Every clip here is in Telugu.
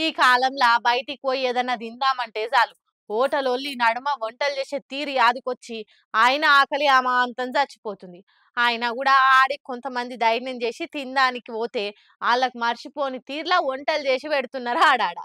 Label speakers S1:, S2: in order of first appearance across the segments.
S1: ఈ కాలంలో బయటికి పోయి ఏదన్నా తిందామంటే చాలు హోటలోళ్ళు ఈ నడుమ వంటలు చేసే తీరు యాదికొచ్చి ఆయన ఆకలి అమాంతం చచ్చిపోతుంది. ఆయన కూడా ఆడి కొంతమంది ధైర్యం చేసి తినడానికి పోతే వాళ్ళకి మర్చిపోని తీరులా వంటలు చేసి పెడుతున్నారు ఆడాడ.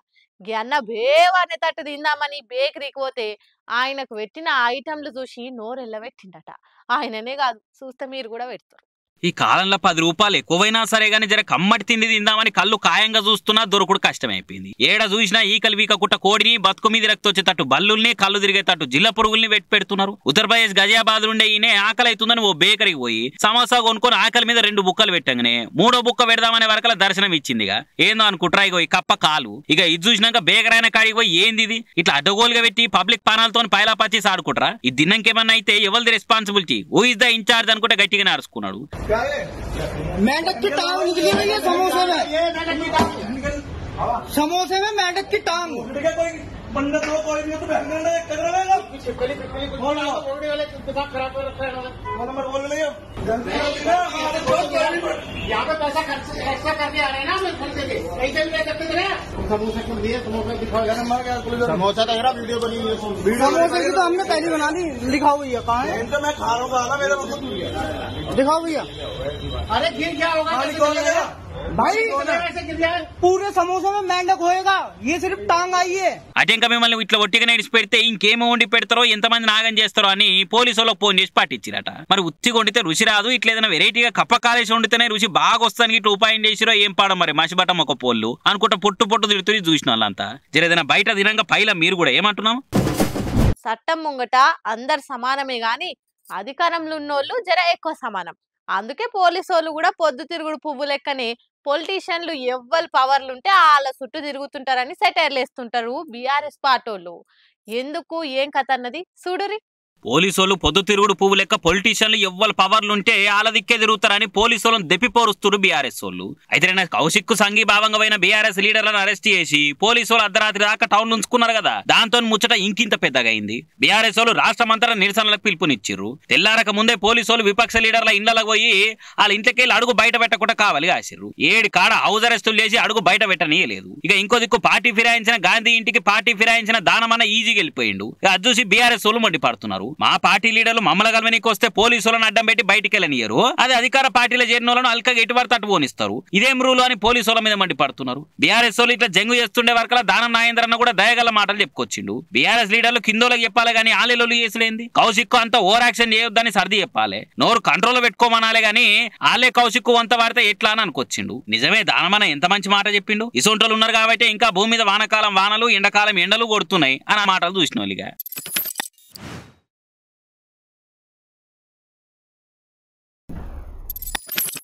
S1: అన్న బేవనేటట్టు తిందామని బేకరీకి పోతే ఆయనకు పెట్టిన ఐటంలు చూసి నోరెళ్ళబెట్టిండట. ఆయననే కాదు చూస్తే మీరు కూడా పెడతారు.
S2: ఈ కాలంలో 10 రూపాయలు ఎక్కువైనా సరే గానీ జర కమ్మటి తిండి తిందామని కళ్ళు ఖాయంగా చూస్తున్నా దొరకుడు కష్టమైపోయింది. ఏడ చూసినా ఈకలు వీకకుట్ట కోడిని బతుకు మీద రక్తొచ్చేటట్టు బల్లుల్ని కళ్ళు తిరిగేటట్టు జిల్ల పురుగుల్ని పెడుతున్నారు. ఉత్తరప్రదేశ్ గజియాబాద్ నుండే ఈయన ఆకలి అవుతుందని ఓ బేకరీకి పోయి సమోసా కొనుక్కొని ఆకలి మీద 2 బుక్కలు పెట్టంగానే 3వ బుక్క పెడదామనే వరకల దర్శనం ఇచ్చిందిగా. ఏందో అనుకుంటారా ఇగో ఈ కప్ప కాలు. ఇక ఇది చూసినాక బేకర్ అయిన కాడికి పోయి ఏంది ఇది ఇట్లా అడ్డగోలుగా పెట్టి పబ్లిక్ పానాలతో పైలా పచ్చి ఆడుకుంటారా? ఇది దిన్నంకేమన్నా అయితే ఎవరిది responsibility? Who is the incharge అనుకుంటే గట్టిగానే అరుచుకున్నాడు.
S3: मेंढक की टांग निकली हुई है समोसे में। समोसे में मेंढक की टांग। पंडित लोग कोई नहीं तो कर रहे हैं यहाँ पे पैसा खर्चा करके आ रहे हैं ना ऐसे भी करते रहे। समोसे को लिए समोसा दिखाओ समोसा तो यार वीडियो बनी हुई है। समोसे की तो हमने पहले बना ली। दिखाओ भैया कहाँ है? मैं खा रहा हूँ मेरे दिखाओ भैया। अरे फिर क्या होगा भाई पूरे समोसे में मेंढक होएगा ये सिर्फ टांग आई है.
S2: అంటే ఇంకా మిమ్మల్ని ఇట్లా ఒట్టిగానే ఇడిచి పెడితే ఇంకేమో వండి పెడతారో ఎంతమంది నాగం చేస్తారో అని పోలీసు వాళ్ళకి ఫోన్ చేసి పట్టించిరట. మరి ఉత్తిగా వండితే రుచి రాదు, ఇట్లా ఏదైనా వెరైటీగా కప్ప కాలేసి వండితేనే రుచి బాగా వస్తానికి ఇట్లా ఉపాయం చేసిరో ఏం పాడం మరి మసిబట్టం ఒక పోళ్ళు అనుకుంటా పొట్టు తిడుతూ చూసిన వాళ్ళంతా. జరేదైనా బయట తినంగా పైలా మీరు కూడా ఏమంటున్నాం?
S1: చట్టం ముంగట అందరు సమానమే గాని అధికారంలో ఉన్నోళ్ళు జర ఎక్కువ సమానం. అందుకే పోలీసు వాళ్ళు కూడా పొద్దు తిరుగుడు పువ్వు లెక్కనే పొలిటీషియన్లు ఎవ్వరు పవర్లు ఉంటే వాళ్ళ చుట్టూ తిరుగుతుంటారని సెటైర్లు వేస్తుంటారు బీఆర్ఎస్ పార్టీలు. ఎందుకు ఏం కథ అన్నది చూడురి.
S2: పోలీసులు పొద్దు తిరుగుడు పువ్వు లెక్క పొలిటీషియన్లు ఎవ్వరు పవర్లుంటే ఆల దిక్కే తిరుగుతారని పోలీసులను దెప్పిపోరుస్తుడు బీఆర్ఎస్ వాళ్ళు. అయితే కౌశిక్ సంఘీభావంగా పోయిన బీఆర్ఎస్ లీడర్లను అరెస్ట్ చేసి పోలీసులు అర్ధరాత్రి దాకా టౌన్ ఉంచుకున్నారు కదా. దాంతో ముచ్చట ఇంకింత పెద్దగా అయింది. బీఆర్ఎస్ వాళ్ళు రాష్ట్రమంతటా నిరసనలకు పిలుపునిచ్చిర్రు. తెల్లారక ముందే పోలీసులు విపక్ష లీడర్ల ఇళ్లకు పోయి వాళ్ళ ఇంట్లోకెళ్ళి అడుగు బయట పెట్టకుండా కావాలి కాసిర్రు. 7 కాడ హౌస్ అరెస్టులు చేసి అడుగు బయట పెట్టనీయలేదు. ఇక ఇంకో దిక్కు పార్టీ ఫిరాయించిన గాంధీ ఇంటికి పార్టీ ఫిరాయించిన దానమన్న ఈజీగా వెళ్ళిపోయిండు. అది చూసి బీఆర్ఎస్ వాళ్ళు మండిపడుతున్నారు. మా పార్టీ లీడర్లు మమ్మల్ని కలవనీకి వస్తే పోలీసులను అడ్డం పెట్టి బయటికి వెళ్ళనియరు, అది అధికార పార్టీలో చేరిన వాళ్ళను అల్కగా ఎటువరకు అటు పోనిస్తారు. ఇదేం రూలు అని పోలీసుల మీద మండిపడుతున్నారు. బీఆర్ఎస్ వాళ్ళు ఇట్లా జంగు చేస్తుండే వరకలా దానం నాగేంద్రన్న కూడా దయగల మాటలు చెప్పుకొచ్చిండు. బీఆర్ఎస్ లీడర్లు కిందోళ్ళకి చెప్పాలి గానీ ఆలేలోళ్ళు చేసలేంది. కౌశిక్ అంతా ఓవర్ యాక్షన్ చేయొద్దని సర్ది చెప్పాలి, నోరు కంట్రోల్ పెట్టుకోమనాలే గానీ ఆలే కౌశిక్ వంత వాడితే ఎట్లా అని అనుకొచ్చిండు. నిజమే దానమన్న ఎంత మంచి మాట చెప్పిండు. ఇసొంటోళ్ళు ఉన్నారు కాబట్టి ఇంకా భూమి మీద వానకాలం వానలు ఎండాకాలం ఎండలు కొడుతున్నాయి అని ఆ మాటలు చూసిన వాళ్ళిగా.